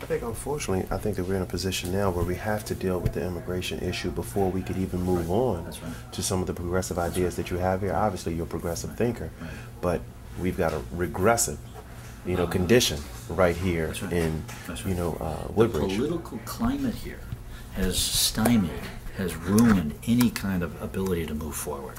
think, unfortunately, I think that we're in a position now where we have to deal with the immigration issue before we could even move on to some of the progressive ideas that you have here. Obviously, you're a progressive thinker, but we've got a regressive, condition right here in, Woodbridge. The political climate here has stymied, has ruined any kind of ability to move forward.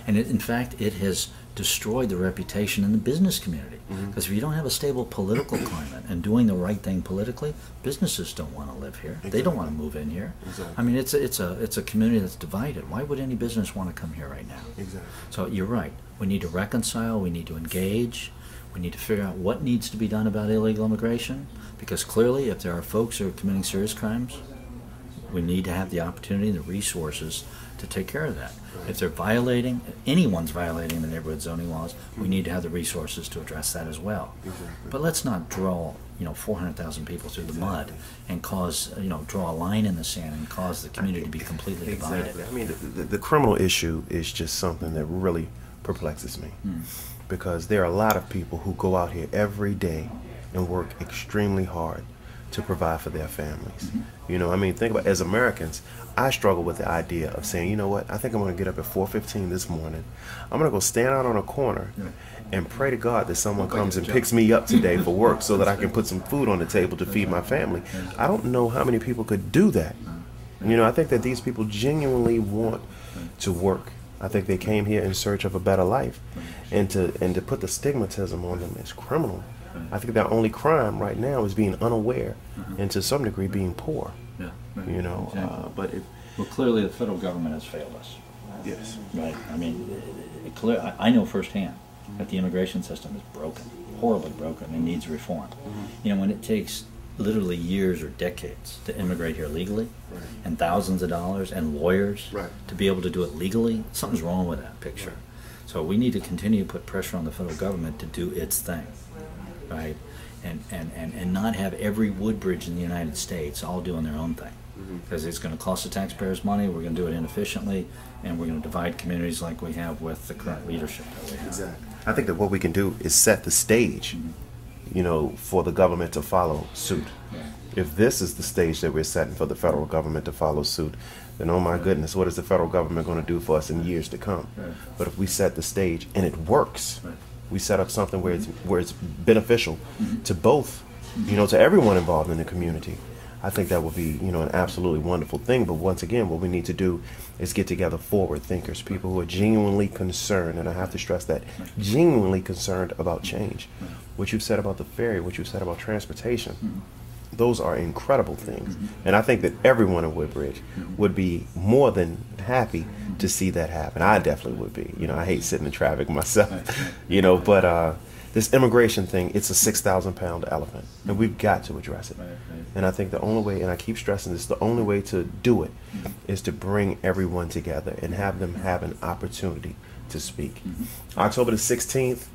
And in fact, it has destroyed the reputation in the business community. Because if you don't have a stable political climate and doing the right thing politically, businesses don't want to live here. Exactly. They don't want to move in here. Exactly. I mean, it's a community that's divided. Why would any business want to come here right now? Exactly. So you're right. We need to reconcile. We need to engage. We need to figure out what needs to be done about illegal immigration. Because clearly, if there are folks who are committing serious crimes, we need to have the opportunity and the resources to take care of that. Right. If they're violating, anyone's violating the neighborhood zoning laws, we need to have the resources to address that as well. Exactly. But let's not draw, 400,000 people through the mud and cause, draw a line in the sand and cause the community to be completely divided. I mean, the criminal issue is just something that really perplexes me. Because there are a lot of people who go out here every day and work extremely hard to provide for their families. I mean, think about, as Americans, I struggle with the idea of saying, you know what, I think I'm going to get up at 4:15 this morning. I'm going to go stand out on a corner and pray to God that someone comes and picks me up today for work so that I can put some food on the table to feed my family. I don't know how many people could do that. I think that these people genuinely want to work. I think they came here in search of a better life, and to put the stigmatism on them as criminal. I think their only crime right now is being unaware and to some degree being poor. Exactly. But well, clearly the federal government has failed us. Yes. Right. I mean, I know firsthand that the immigration system is broken, horribly broken, and needs reform. When it takes literally years or decades to immigrate here legally, and thousands of dollars and lawyers to be able to do it legally, something's wrong with that picture. So we need to continue to put pressure on the federal government to do its thing, right? And not have every Woodbridge in the United States all doing their own thing. Because it's going to cost the taxpayers money, we're going to do it inefficiently, and we're going to divide communities like we have with the current leadership that we have. Exactly. I think that what we can do is set the stage, for the government to follow suit. If this is the stage that we're setting for the federal government to follow suit, then oh my goodness, what is the federal government going to do for us in years to come? But if we set the stage and it works, we set up something where it's beneficial to both, to everyone involved in the community. I think that would be, an absolutely wonderful thing. But once again, what we need to do is get together forward thinkers, people who are genuinely concerned, and I have to stress that, genuinely concerned about change. What you've said about the ferry, what you've said about transportation, those are incredible things. And I think that everyone in Woodbridge would be more than happy to see that happen. I definitely would be. I hate sitting in traffic myself, but this immigration thing, it's a 6,000-pound elephant, and we've got to address it. And I think the only way, and I keep stressing this, the only way to do it is to bring everyone together and have them have an opportunity to speak. October the 16th,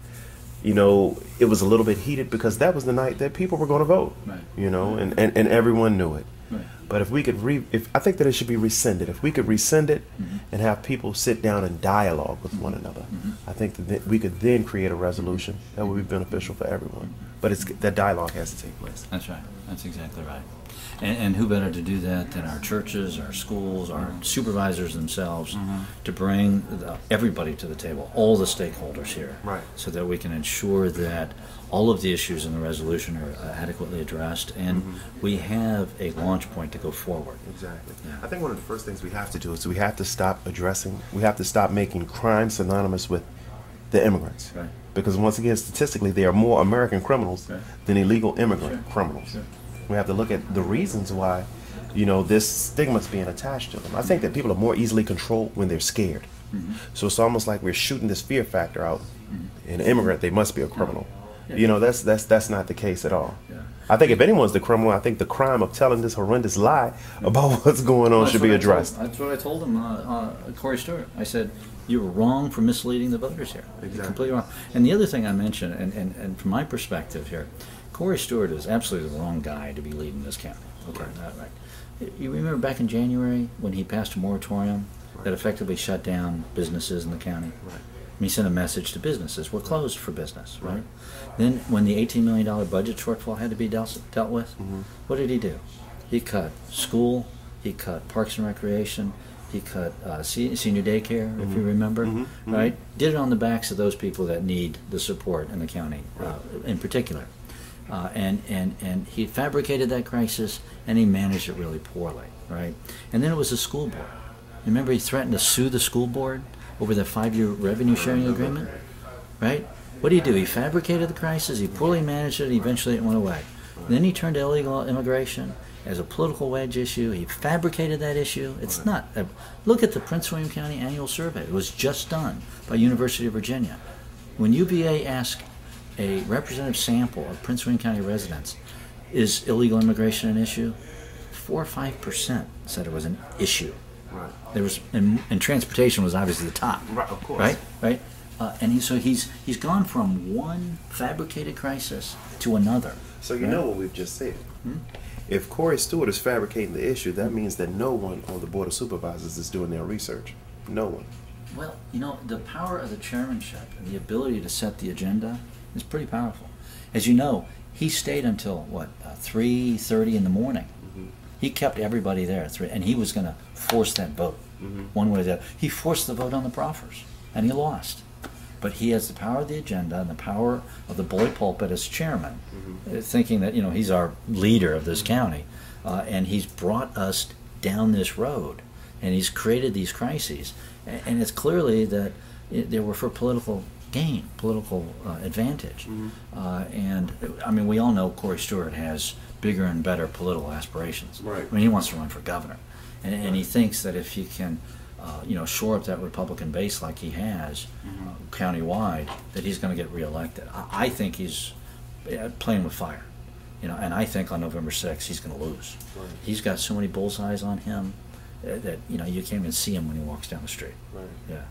it was a little bit heated because that was the night that people were going to vote, and everyone knew it. But if we could, I think that it should be rescinded. If we could rescind it and have people sit down and dialogue with one another, I think that we could then create a resolution that would be beneficial for everyone. But that dialogue has to take place. That's right. That's exactly right. And who better to do that than our churches, our schools, our supervisors themselves, to bring everybody to the table, all the stakeholders here, so that we can ensure that all of the issues in the resolution are adequately addressed, and we have a launch point to go forward. Exactly. I think one of the first things we have to do is we have to stop making crime synonymous with the immigrants. Because once again, statistically, there are more American criminals than illegal immigrant criminals. We have to look at the reasons why, this stigma's being attached to them. I think that people are more easily controlled when they're scared. So it's almost like we're shooting this fear factor out. An immigrant, they must be a criminal. That's not the case at all. I think if anyone's the criminal, I think the crime of telling this horrendous lie about what's going on should be addressed. That's what I told him, Corey Stewart. I said, you were wrong for misleading the voters here. You're completely wrong. And the other thing I mentioned, and from my perspective here, Corey Stewart is absolutely the wrong guy to be leading this county. Okay, right. You remember back in January when he passed a moratorium that effectively shut down businesses in the county? I he sent a message to businesses. We're closed for business, right? Then when the $18 million budget shortfall had to be dealt with, what did he do? He cut school, he cut parks and recreation, he cut senior daycare, if you remember, right? Did it on the backs of those people that need the support in the county, in particular. And he fabricated that crisis, and he managed it really poorly, right? And then it was the school board. Remember, he threatened to sue the school board over the 5-year revenue sharing agreement, right? What did he do? He fabricated the crisis, he poorly managed it, and eventually it went away. And then he turned to illegal immigration as a political wedge issue. He fabricated that issue. It's not. Look at the Prince William County annual survey. It was just done by University of Virginia. When UVA asked a representative sample of Prince William County residents, is illegal immigration an issue? 4 or 5% said it was an issue. Right. There was, and transportation was obviously the top. Right, of course. Right. So he's gone from one fabricated crisis to another. So you know what we've just said. If Corey Stewart is fabricating the issue, that means that no one on the Board of Supervisors is doing their research. No one. Well, the power of the chairmanship and the ability to set the agenda is pretty powerful. As you know, he stayed until 3:30 in the morning. He kept everybody there, and he was going to force that vote, one way or the other. He forced the vote on the proffers, and he lost. But he has the power of the agenda and the power of the bully pulpit as chairman, thinking that he's our leader of this county, and he's brought us down this road, and he's created these crises, and it's clearly that they were for political gain, political advantage. And I mean, we all know Corey Stewart has bigger and better political aspirations. Right. I mean, he wants to run for governor, and he thinks that if he can, shore up that Republican base like he has countywide, that he's going to get reelected. I think he's playing with fire, and I think on November 6th he's going to lose. Right. He's got so many bullseyes on him that you can't even see him when he walks down the street. Right. Yeah.